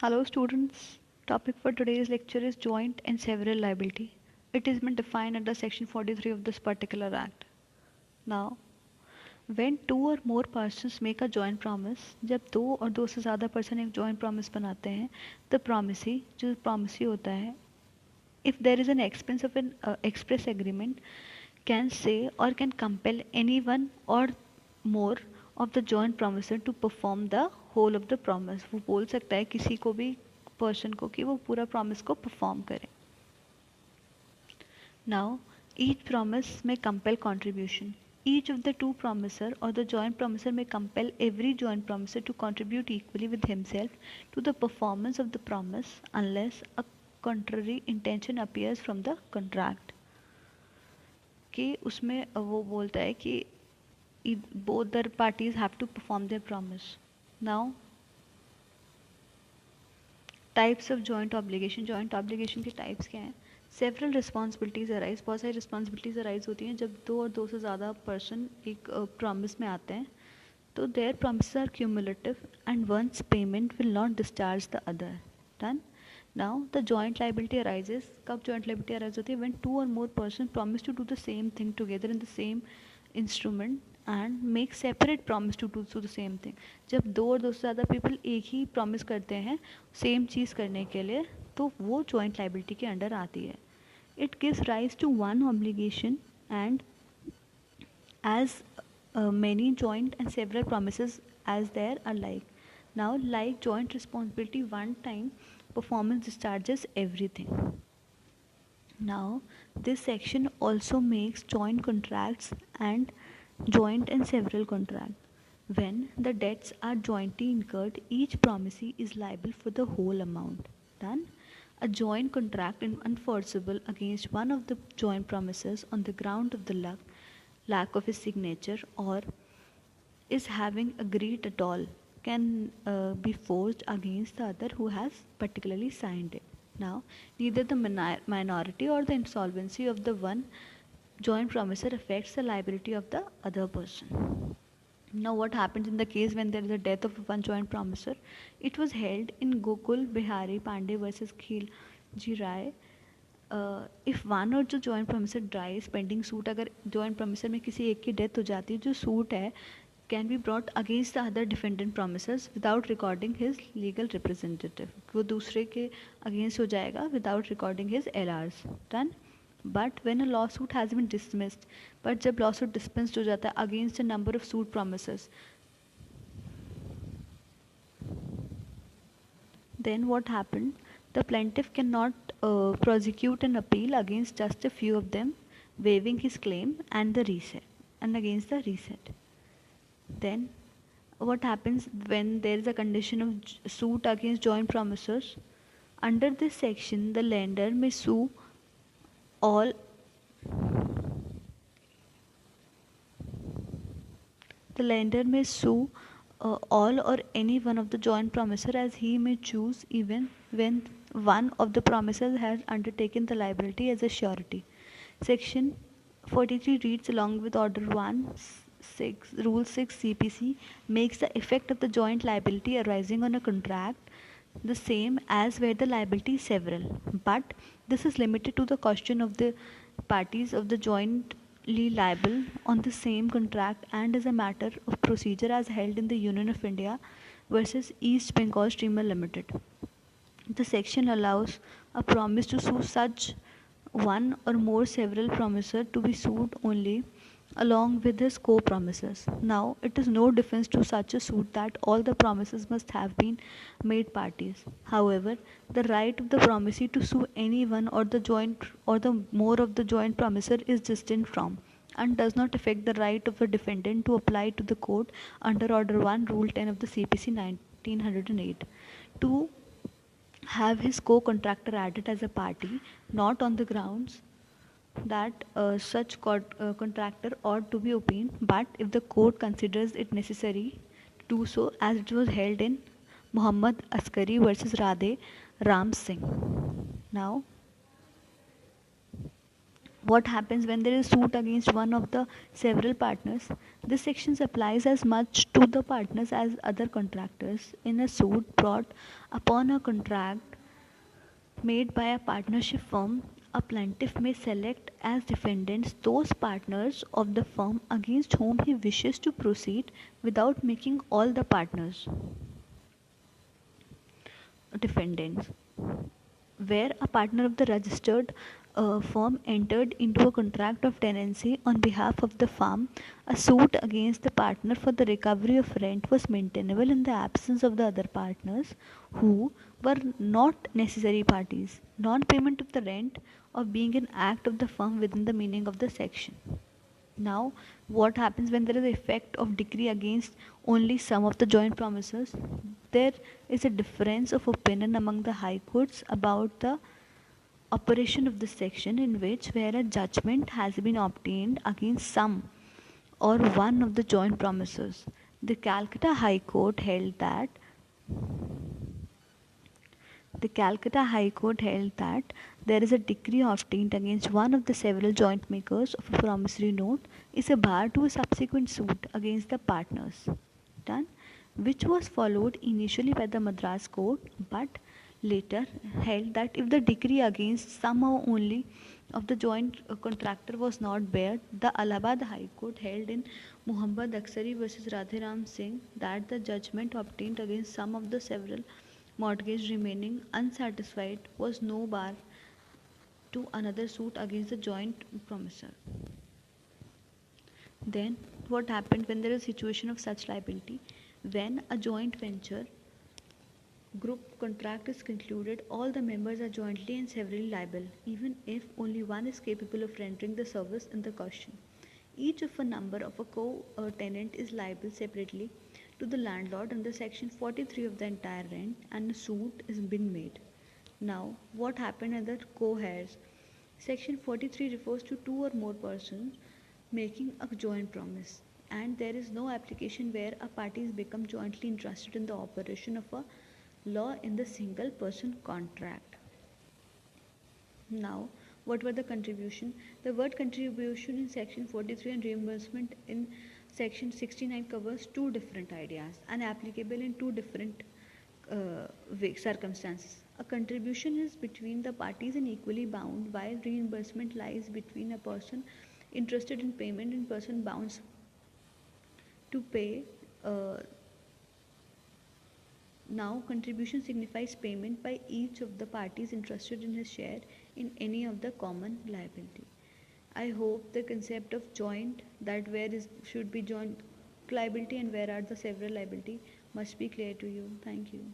Hello students. Topic for today's lecture is joint and several liability. It is been defined under section 43 of this particular act. Now, when two or more persons make a joint promise, जब दो और दो से ज़्यादा person एक joint promise बनाते हैं, the promisee जो promisee होता है, if there is an expense of an express agreement, can say or can compel anyone or more of the joint promisor to perform the whole of the promise. वो बोल सकता है किसी को भी पर्सन को कि वो पूरा प्रॉमिस को परफॉर्म करे. Now, each promise may compel contribution. Each of the two promiser or the joint promiser may compel every joint promiser to contribute equally with himself to the performance of the promise unless a contrary intention appears from the contract. कि उसमें वो बोलता है कि both the parties have to perform their promise. Now, types of joint obligation. Joint obligation के types क्या हैं? Several responsibilities arise. बहुत सारी रिस्पॉन्सिबिलिटीज़ अराइज होती हैं जब दो और दो से ज़्यादा पर्सन एक प्रॉमिस में आते हैं. तो their promises are cumulative and once payment will not discharge the other. Done. Now the joint liability arises. कब जॉइंट लाइबिलिटी अराइज होती है? व्हेन टू और more person promise to do the same thing together in the same instrument and make separate promise to do the same thing. जब दो और दो से ज़्यादा पीपल एक ही प्रॉमिस करते हैं सेम चीज़ करने के लिए, तो वो जॉइंट लाइबिलिटी के अंडर आती है. It gives rise to one obligation and as many joint and several promises as there are like. Now, like joint responsibility, one time performance discharges everything. Now, this section also makes joint contracts and joint and several contract. When the debts are jointly incurred, each promisee is liable for the whole amount. Done. A joint contract is enforceable against one of the joint promises on the ground of the lack of his signature or is having agreed at all, can be forced against the other who has particularly signed it. Now, neither the minority or the insolvency of the one joint promiser affects the liability of the other person. Now, what happens in the case when there is a death of one joint promiser? It was held in Gokul Bihari Pandey versus Khilji Rai. If one और जो joint promisor ड्राइज pending suit, अगर joint promisor में किसी एक की death हो जाती है, जो सूट है can be brought against the other defendant promisors without recording his legal representative. वो दूसरे के अगेंस्ट हो जाएगा without recording his LRs. Done. But when a lawsuit has been dismissed, but जब लॉ सूट डिस्मिस्ड हो जाता है against a number of suit promisors, then what happened? The plaintiff cannot prosecute an appeal against just a few of them, waiving his claim and the reset and against the reset. Then what happens when there is a condition of suit against joint promisors? Under this section, the lender may sue all the lender may sue all or any one of the joint promisor as he may choose, even when one of the promisors has undertaken the liability as a surety. Section 43 reads along with Order 1, 6, Rule 6 CPC makes the effect of the joint liability arising on a contract the same as where the liability is several, but this is limited to the question of the parties of the jointly liable on the same contract and is a matter of procedure as held in the Union of India versus East Bengal Steamer Limited. The section allows a promise to sue such one or more several promiser to be sued only along with his co-promisers. Now, it is no defense to such a suit that all the promises must have been made parties. However, the right of the promisee to sue anyone or the joint or the more of the joint promiser is distinct from and does not affect the right of the defendant to apply to the court under Order 1, Rule 10 of the CPC 1908 to have his co-contractor added as a party, not on the grounds that such contractor ought to be obtained, but if the court considers it necessary to do so, as it was held in Muhammad Askari versus Radhe Ram Singh. Now, What happens when there is suit against one of the several partners? This section applies as much to the partners as other contractors. In a suit brought upon a contract made by a partnership firm, a plaintiff may select as defendants those partners of the firm against whom he wishes to proceed without making all the partners defendants. Where a partner of the registered firm entered into a contract of tenancy on behalf of the firm, a suit against the partner for the recovery of rent was maintainable in the absence of the other partners who were not necessary parties. Non payment of the rent of being an act of the firm within the meaning of the section. Now, what happens when there is effect of decree against only some of the joint promises? There is a difference of opinion among the high courts about the operation of this section, in which where a judgment has been obtained against some or one of the joint promises. The Calcutta High Court held that the Calcutta High Court held that there is a decree obtained against one of the several joint makers of a promissory note is a bar to a subsequent suit against the partners. Done, which was followed initially by the Madras court, but later held that if the decree against some or only of the joint contractor was not barred, the Allahabad High Court held in Muhammad Aksari versus Radheram Singh that the judgment obtained against some of the several mortgage remaining unsatisfied was no bar to another suit against the joint promisor. Then, what happened when there is a situation of such liability? When a joint venture group contract is concluded, all the members are jointly and severally liable, even if only one is capable of rendering the service in the question. Each of a number of a co-tenant is liable separately to the landlord under section 43 of the entire rent, and a suit is been made. Now, what happened under co-heirs? Section 43 refers to two or more persons making a joint promise, and there is no application where a parties become jointly interested in the operation of a law in the single person contract. Now, what were the contribution? The word contribution in section 43 and reimbursement in section 69 covers two different ideas and applicable in two different circumstances. A contribution is between the parties and equally bound, while reimbursement lies between a person interested in payment and person bound to pay. Now, contribution signifies payment by each of the parties interested in his share in any of the common liability. I hope the concept of joint, that where is should be joint liability and where are the several liability, must be clear to you. Thank you.